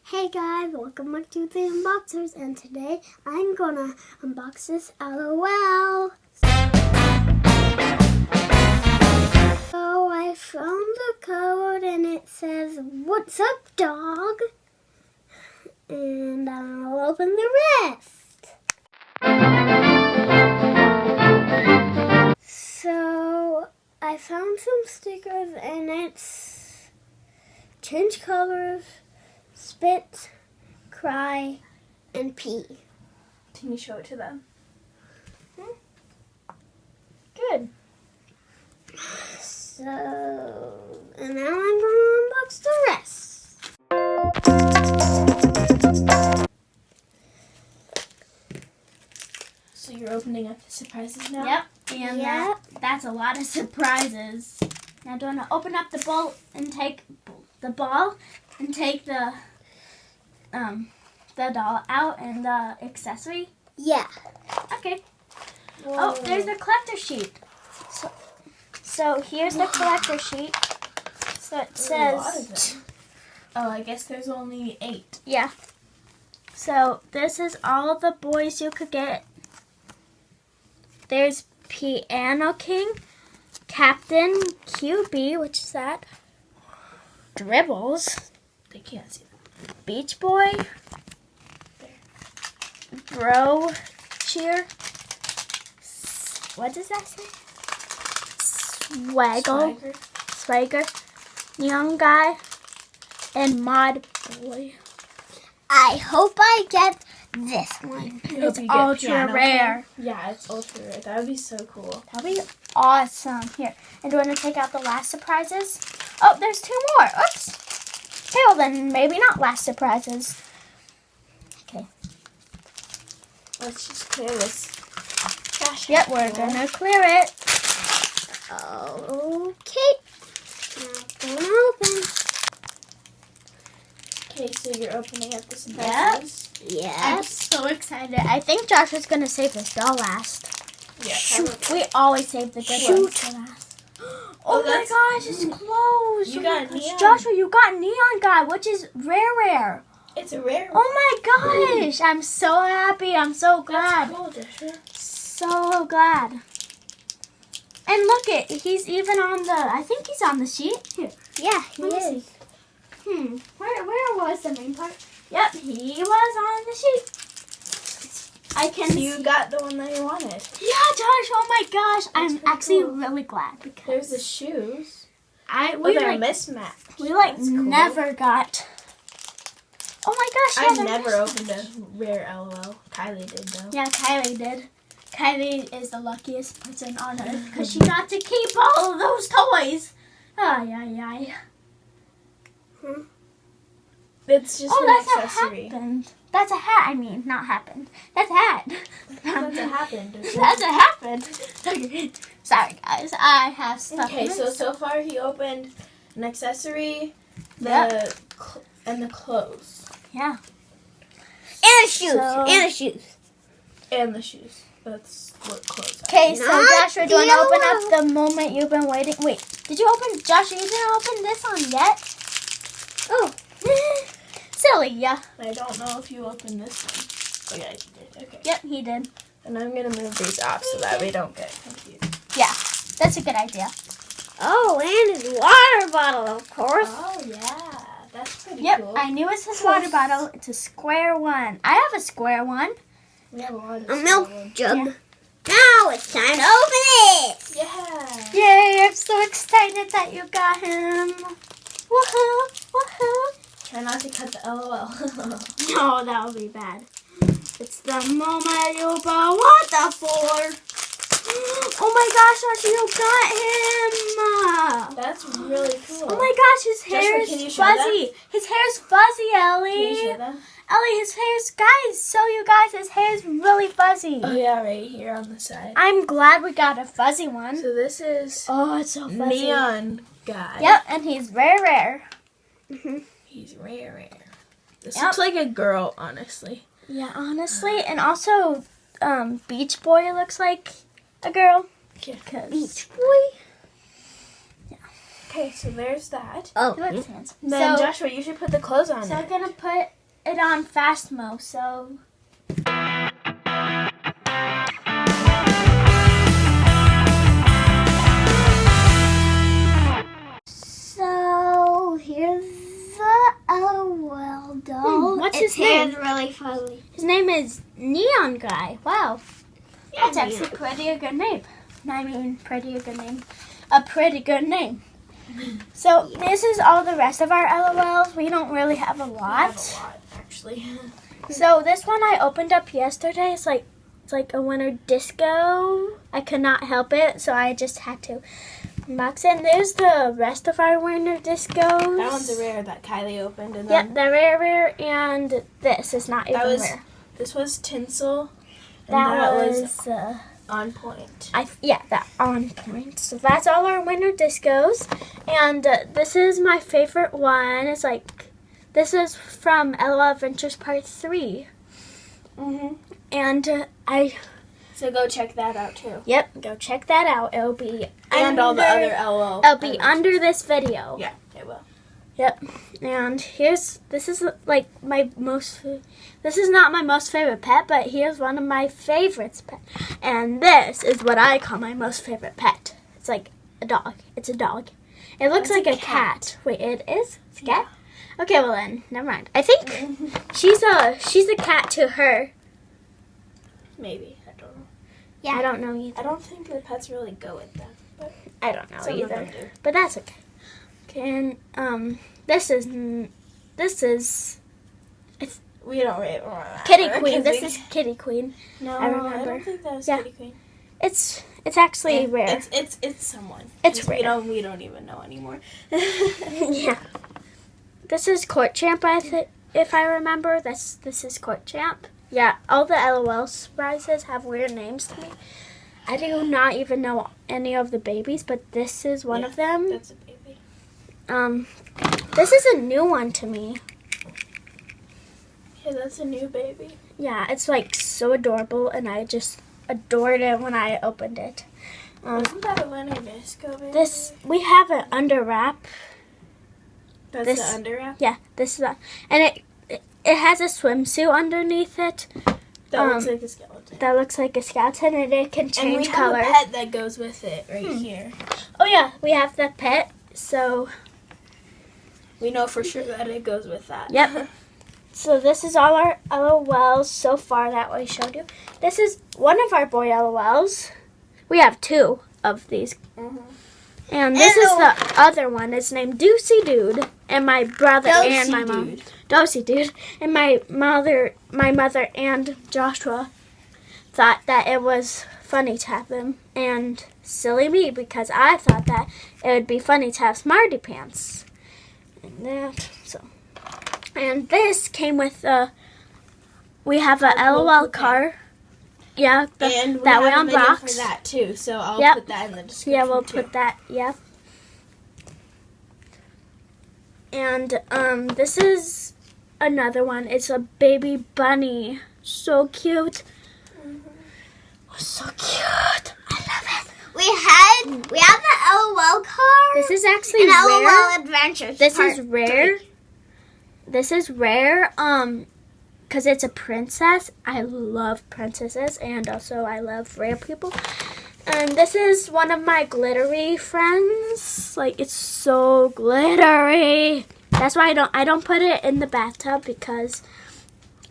Hey guys, welcome back to the Unboxers, and today I'm gonna unbox this LOL. So I found the code and it says, "What's up, dog?" And I'll open the rest. So I found some stickers and it's change colors, spit, cry, and pee. Can you show it to them? Good. So, and now I'm going to unbox the rest. So you're opening up the surprises now? Yep, and that's a lot of surprises. Now do you want to open up the ball and take the ball and take the doll out and the accessory? Yeah. Okay. Whoa. Oh, there's the collector sheet. So here's the collector sheet. So it says, oh, I guess there's only 8. yeah. So this is all the boys you could get. There's Piano King, Captain QB, which is that, Dribbles, They can't see that. Beach Boy, Bro Cheer, what does that say? Swagger, Young Guy, and Mod Boy. I hope I get this one. It's ultra rare. Yeah, it's ultra rare. That would be so cool. That'd be awesome. Here, and do you want to take out the last surprises? Oh, there's 2 more. Oops. Okay, well then maybe not last surprises. Okay. Let's just clear this trash. Yep, we're gonna clear it. Okay. Now gonna open. Okay, so you're opening up the surprises. Yeah. I'm so excited. I think Joshua's gonna save this doll last. Yeah, Shoot. We always save the good ones for last. Oh my gosh, it's closed. You got neon. Joshua, you got Neon Guy, which is rare. It's a rare one. Oh my gosh, I'm so happy. I'm so glad. That's cool, Joshua. So glad. And look it, he's even on the, I think he's on the sheet. Here, Yeah, he let me is. see. Where was the main part? Yep, he was on the sheet. I can So you see. got the one that you wanted. Yeah, Josh, oh my gosh. I'm pretty actually cool. really glad because There's the shoes. we They're like mismatched. we like That's cool. never got. Oh my gosh, yeah, I've they're never mismatched. opened a rare LOL. Kylie did though. Yeah, Kylie did. Kylie is the luckiest person on earth because she got to keep all of those toys. Ay. It's just Oh, an that's accessory. a happened. That's a hat. I mean, not happened. That's a hat. That's a happened. That's a happened. Sorry, guys. I have stuff. Okay, in my so far he opened an accessory, Yep. and the clothes, Yeah. And the shoes. So- And the shoes. and the shoes. That's what clothes are. Okay, so Not Joshua, do you want to open yellow. up the moment you've been waiting? Wait, did you open, Joshua, you didn't open this one yet? Oh. Silly, yeah. I don't know if you opened this one. Oh yeah, you did. Okay. Yep, he did. And I'm gonna move these off so that we don't get confused. Yeah, that's a good idea. Oh, and his water bottle, of course. Oh yeah, that's pretty Yep, cool. I knew it's his water bottle. It's a square one. I have a square one. We have a lot of A milk ones. jug. Yeah. Now it's time to open it. Yeah. Yay, I'm so excited that you got him. Woohoo, woohoo. Try not to cut the LOL. No, that would be bad. It's the moment you've been waiting for. Oh my gosh, Joshua, you got him. That's really cool. Oh my gosh, his Joshua, hair can you is show fuzzy. His hair is fuzzy, Ellie. Can you show them? Ellie, his hair's, guys, so you guys, his hair's really fuzzy. Oh yeah, right here on the side. I'm glad we got a fuzzy one. So this is Oh, it's so fuzzy. Neon Guy. Yep, and he's rare. He's rare. This Yep. looks like a girl, honestly. Yeah, honestly, and also, Beach Boy looks like a girl. Yeah. Beach Boy. Okay, so there's that. Oh. He looks handsome. Then So, Joshua, you should put the clothes on so I'm it. gonna put it on fast mode, so. So here's the LOL doll. What's Its his name? hair's really funny. His name is Neon Guy. Wow. Yeah, That's actually pretty a good name. I mean, pretty a good name. A pretty good name. So this is all the rest of our LOLs. We don't really have a lot. We have a lot, actually. So this one I opened up yesterday. It's like a winter disco. I could not help it, so I just had to unbox it. And there's the rest of our winter discos. That one's a rare that Kylie opened. And Yep, then the rare, and this is not even rare. this was tinsel. And That was on point. that on point. So that's all our winter discos, and this is my favorite one. It's like this is from LOL Adventures Part 3, and So go check that out too. Yep, go check that out. It'll be And all the other LOL. It'll be under this video. Yeah, it will. Yep. And this is like this is not my most favorite pet, but here's one of my favorites pet. And this is what I call my most favorite pet. It's like a dog. It's a dog. It looks like a cat. Wait, it is? It's a cat? Okay, well then, never mind. I think she's a cat to her. Maybe. I don't know. Yeah. I don't know either. I don't think the pets really go with them. But I don't know some of either. them do. But that's okay. Okay, and this is We don't really Kitty Queen. This is Kitty Queen. No, I remember. don't think that was Yeah. Kitty Queen. It's actually rare. It's someone. It's we rare. we don't even know anymore. Yeah. This is Court Champ, if I remember. This is Court Champ. Yeah, all the LOL surprises have weird names to me. I do not even know any of the babies, but this is one of them. That's a baby. This is a new one to me. Yeah, that's a new baby. Yeah, it's like so adorable, and I just adored it when I opened it. Isn't that a winter disco baby? We have it under wrap. That's this- the under wrap? Yeah, this is and it has a swimsuit underneath it. That looks like a skeleton. That looks like a skeleton, and it can change And we color. have a pet that goes with it right here. Oh yeah, we have the pet. So We know for sure that it goes with that. yep. So this is all our LOLs so far that we showed you. This is one of our boy LOLs. We have two of these. And this is the other one. It's named Doocy Dude. And my brother and my mom. Dosey Dude. And my mother and Joshua thought that it was funny to have him. And silly me, because I thought that it would be funny to have Smarty Pants. And that, so. And this came with we have a LOL car. Yeah, And we that way have on a video blocks. for that too, so I'll Yep. put that in the description. Yeah, we'll too. put that. Yeah. And this is another one. It's a baby bunny. So cute. So cute. I love it. We have the LOL car. This is actually and rare. LOL Adventures. This Part is rare. 3. This is rare. Because it's a princess. I love princesses, and also I love rare people. And this is one of my glittery friends. Like, it's so glittery. That's why I don't put it in the bathtub, because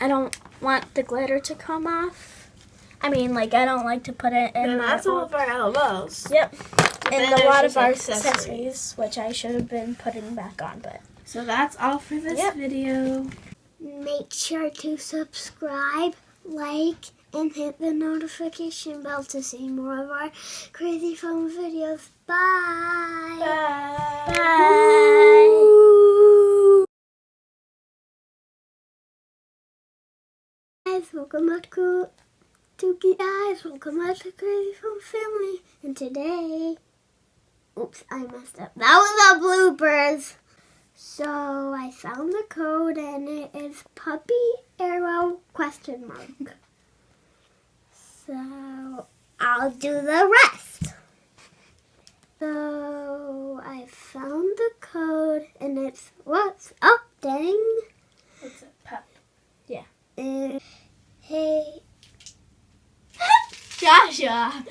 I don't want the glitter to come off. I mean, like, I don't like to put it in And my that's all of our LOLs. Yep. then And a there's lot just of our accessories. accessories, which I should have been putting back on, but So that's all for this Yep. video. Make sure to subscribe, like, and hit the notification bell to see more of our crazy fun videos. Bye. bye. Guys, welcome back to welcome back to Crazy Fun Family. And today, oops, I messed up. That was a bloopers. So I found the code, and it is puppy arrow ? So I'll do the rest. So I found the code, and it's what's up, dang. It's a pup. Hey. Joshua.